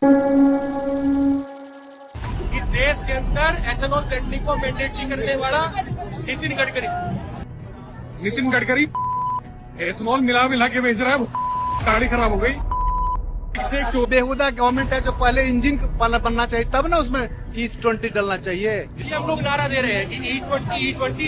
इस देश के अंदर एथेनॉल ब्लेंडिंग को मैंडेटरी करने वाला नितिन गडकरी एथेनॉल मिला के बेच रहा है, गाड़ी खराब हो गई। बेहुदा गवर्नमेंट है जो पहले इंजन बनना चाहिए तब ना उसमें E20 डलना चाहिए। हम लोग नारा दे रहे हैं कि E20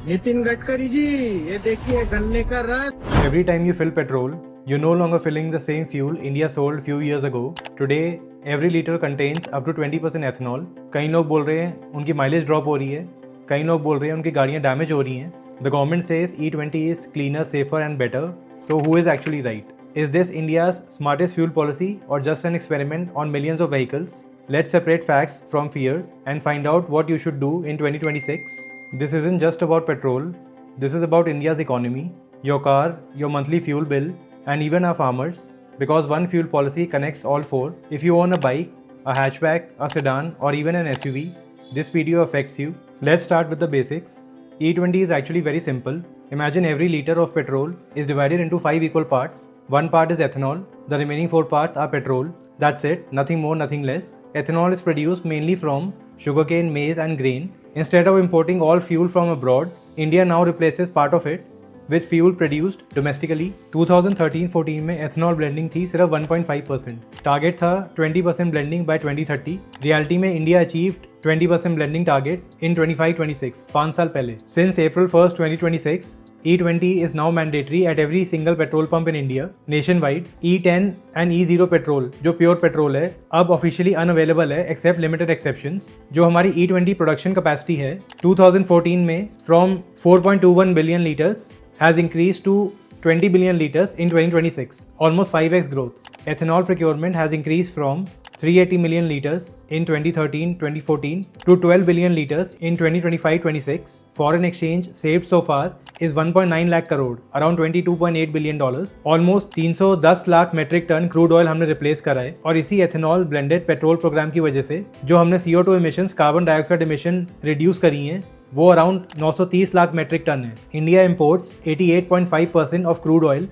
नितिन गडकरी जी ये देखिए गन्ने का रस। Every time you fill petrol, you're no longer filling the same fuel India sold few years ago. Today, every liter contains up to 20% ethanol. कई लोग बोल रहे हैं उनकी माइलेज ड्रॉप हो रही है, कई लोग बोल रहे हैं उनकी गाड़ियाँ डैमेज हो रही हैं. The government says E20 is cleaner, safer and better. So who is actually right? Is this India's smartest fuel policy or just an experiment on millions of vehicles? Let's separate facts from fear and find out what you should do in 2026. This isn't just about petrol. This is about India's economy, your car, your monthly fuel bill, and even our farmers. Because one fuel policy connects all four. If you own a bike, a hatchback, a sedan, or even an SUV, this video affects you. Let's start with the basics. E20 is actually very simple. Imagine every liter of petrol is divided into 5 equal parts. One part is ethanol, the remaining 4 parts are petrol. That's it, nothing more, nothing less. Ethanol is produced mainly from sugarcane, maize and grain. Instead of importing all fuel from abroad, India now replaces part of it with fuel produced domestically. 2013-14 में ethanol blending थी सिर्फ 1.5%. Target था 20% blending by 2030. Reality में India achieved 20% blending target in 25-26, 5 साल पहले. Since April 1st, 2026, E20 is now mandatory at every single petrol pump in India. Nationwide, E10 and E0 petrol, जो pure petrol है, अब officially unavailable है except limited exceptions. जो हमारी E20 production capacity है, 2014 में from 4.21 billion liters has increased to 20 billion liters in 2026, almost 5x growth. Ethanol procurement has increased from 380 million liters in 2013-2014 to 12 billion liters in 2025-26. Foreign exchange saved so far is 1.9 lakh crore, around $22.8 billion. Almost 310 lakh metric ton crude oil हमने replace करा है और इसी ethanol blended petrol program की वजह से जो हमने CO2 emissions, carbon dioxide emission reduce करी हैं वो अराउंड 930 लाख मेट्रिक टन है. India imports 88.5% of crude oil.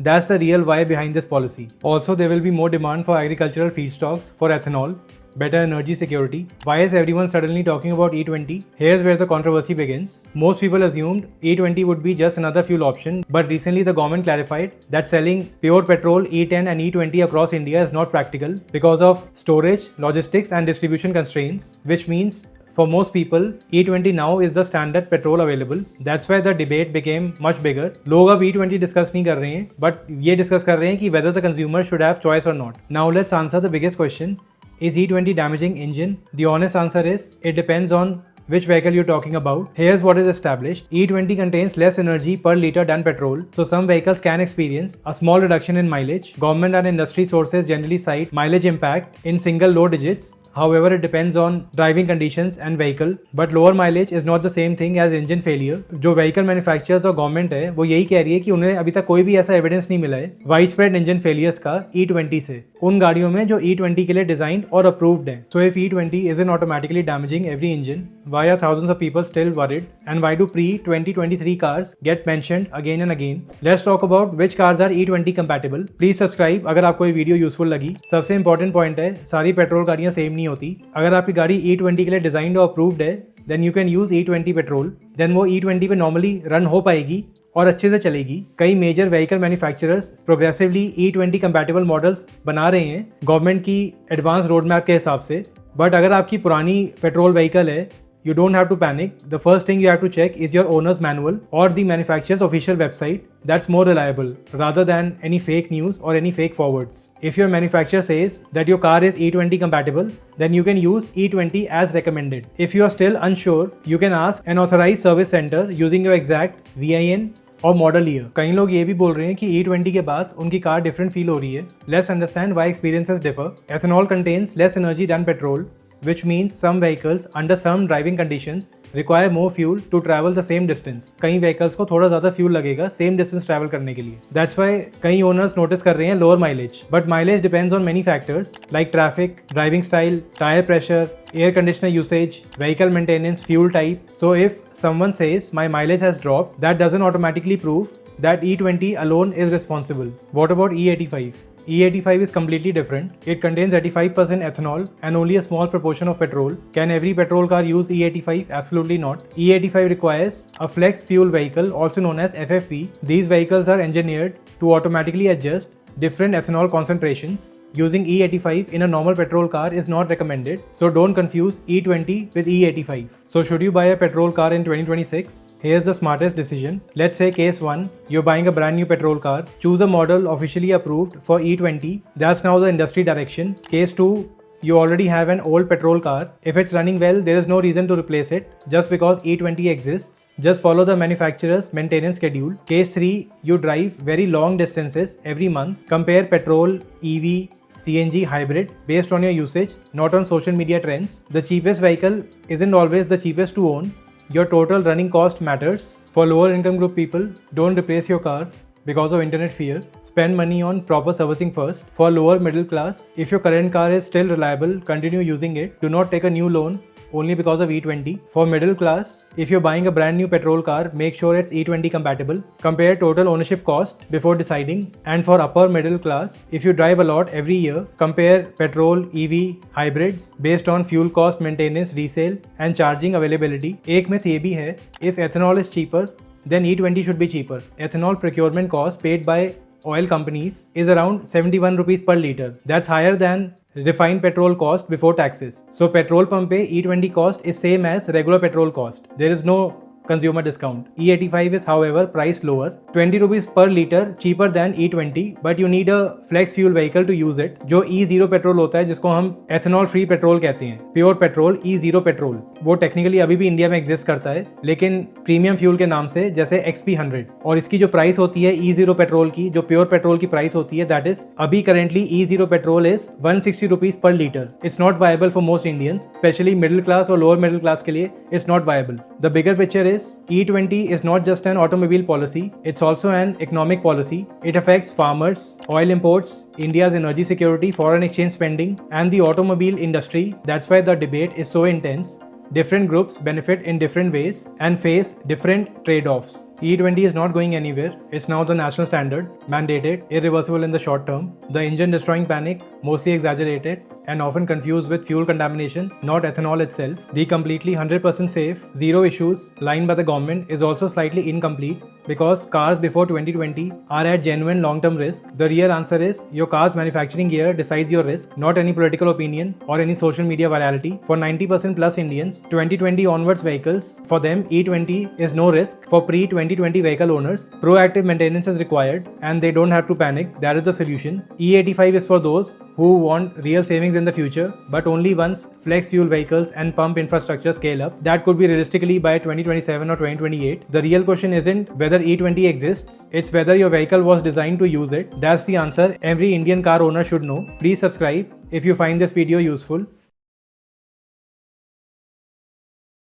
That's the real why behind this policy. Also, there will be more demand for agricultural feedstocks for ethanol, better energy security. Why is everyone suddenly talking about E20? Here's where the controversy begins. Most people assumed E20 would be just another fuel option, but recently the government clarified that selling pure petrol E10 and E20 across India is not practical because of storage, logistics and distribution constraints, which means for most people, E20 now is the standard petrol available. That's why the debate became much bigger. लोग अब E20 discuss नहीं कर रहे हैं, but ये discuss कर रहे हैं कि whether the consumer should have choice or not. Now let's answer the biggest question. Is E20 damaging engine? The honest answer is, it depends on which vehicle you're talking about. Here's what is established. E20 contains less energy per liter than petrol, so some vehicles can experience a small reduction in mileage. Government and industry sources generally cite mileage impact in single low digits. However, it depends on driving conditions and vehicle. But lower mileage is not the same thing as engine failure. जो vehicle manufacturers और government है वो यही कह रही है कि उन्हें अभी तक कोई भी ऐसा evidence नहीं मिला है widespread engine failures का E20 से उन गाड़ियों में जो E20 के लिए designed और approved हैं. So if E20 isn't automatically damaging every engine, why are thousands of people still worried? And why do pre-2023 cars get mentioned again and again? Let's talk about which cars are E20 compatible. Please subscribe अगर आपको ये video useful लगी. सबसे important point है सारी petrol गाड़ियाँ same नहीं होती. अगर आपकी गाड़ी E20 के लिए डिजाइंड और अप्रूव्ड है then you can use E20 petrol. Then वो E20 पे नॉर्मली रन हो पाएगी और अच्छे से चलेगी. कई major vehicle manufacturers progressively E20 compatible models बना रहे हैं गवर्नमेंट की एडवांस रोड मैप के हिसाब से. बट अगर आपकी पुरानी पेट्रोल व्हीकल है, you don't have to panic. The first thing you have to check is your owner's manual or the manufacturer's official website. That's more reliable rather than any fake news or any fake forwards. If your manufacturer says that your car is E20 compatible, then you can use E20 as recommended. If you are still unsure, you can ask an authorized service center using your exact VIN और model year. कई लोग ये भी बोल रहे हैं कि E20 के बाद उनकी कार डिफरेंट फील हो रही है. Let's understand why experiences differ. Ethanol contains less energy than petrol, which means some vehicles under some driving conditions require more fuel to travel the same distance. कई vehicles को थोड़ा ज़्यादा fuel लगेगा same distance travel करने के लिए. That's why कई owners notice कर रहे हैं lower mileage. But mileage depends on many factors like traffic, driving style, tire pressure, air conditioner usage, vehicle maintenance, fuel type. So if someone says my mileage has dropped, that doesn't automatically prove that E20 alone is responsible. What about E85? E85 is completely different. It contains 85% ethanol and only a small proportion of petrol. Can every petrol car use E85? Absolutely not. E85 requires a flex fuel vehicle, also known as FFV. These vehicles are engineered to automatically adjust different ethanol concentrations. Using E85 in a normal petrol car is not recommended, so don't confuse E20 with E85. So should you buy a petrol car in 2026? Here's the smartest decision. Let's say case 1, you're buying a brand new petrol car. Choose a model officially approved for E20. That's now the industry direction. Case 2, you already have an old petrol car. If it's running well, there is no reason to replace it just because E20 exists. Just follow the manufacturer's maintenance schedule. Case 3, you drive very long distances every month. Compare petrol, EV, CNG, hybrid based on your usage, not on social media trends. The cheapest vehicle isn't always the cheapest to own. Your total running cost matters. For lower income group people, don't replace your car because of internet fear. Spend money on proper servicing first. For lower middle class, if your current car is still reliable, continue using it. Do not take a new loan only because of E20. For middle class, if you're buying a brand new petrol car, make sure it's E20 compatible. Compare total ownership cost before deciding. And for upper middle class, if you drive a lot every year, compare petrol, EV, hybrids based on fuel cost, maintenance, resale and charging availability. एक myth ये भी है, if ethanol is cheaper, then E20 should be cheaper. Ethanol procurement cost paid by oil companies is around 71 rupees per litre. That's higher than refined petrol cost before taxes. So petrol pump pe E20 cost is same as regular petrol cost. There is no consumer discount. E85 is however priced lower, 20 rupees per litre cheaper than E20, but you need a flex fuel vehicle to use it. जो E0 petrol होता है जिसको हम ethanol free petrol कहते हैं, pure petrol E0 petrol, वो technically अभी भी इंडिया में एग्जिस्ट करता है लेकिन प्रीमियम फ्यूल के नाम से, जैसे XP100। और इसकी जो प्राइस होती है E0 पेट्रोल की, जो प्योर पेट्रोल की प्राइस होती है, दैट इज अभी currently E0 petrol is 160 rupees per litre. It's not viable for most Indians, specially middle class और लोअर मिडिल क्लास के लिए it's not viable. The bigger picture is E20 is not just an automobile policy, it's also an economic policy. It affects farmers, oil imports, India's energy security, foreign exchange spending, and the automobile industry. That's why the debate is so intense. Different groups benefit in different ways and face different trade-offs. E20 is not going anywhere. It's now the national standard, mandated, irreversible in the short term. The engine-destroying panic, mostly exaggerated and often confused with fuel contamination, not ethanol itself. The completely 100% safe, zero issues line by the government is also slightly incomplete because cars before 2020 are at genuine long-term risk. The real answer is your car's manufacturing year decides your risk, not any political opinion or any social media virality. For 90% plus Indians, 2020 onwards vehicles, for them E20 is no risk. For pre-2020 vehicle owners, proactive maintenance is required and they don't have to panic. That is the solution. E85 is for those who want real savings in the future, but only once flex fuel vehicles and pump infrastructure scale up. That could be realistically by 2027 or 2028. The real question isn't whether E20 exists, it's whether your vehicle was designed to use it. That's the answer every Indian car owner should know. Please subscribe if you find this video useful.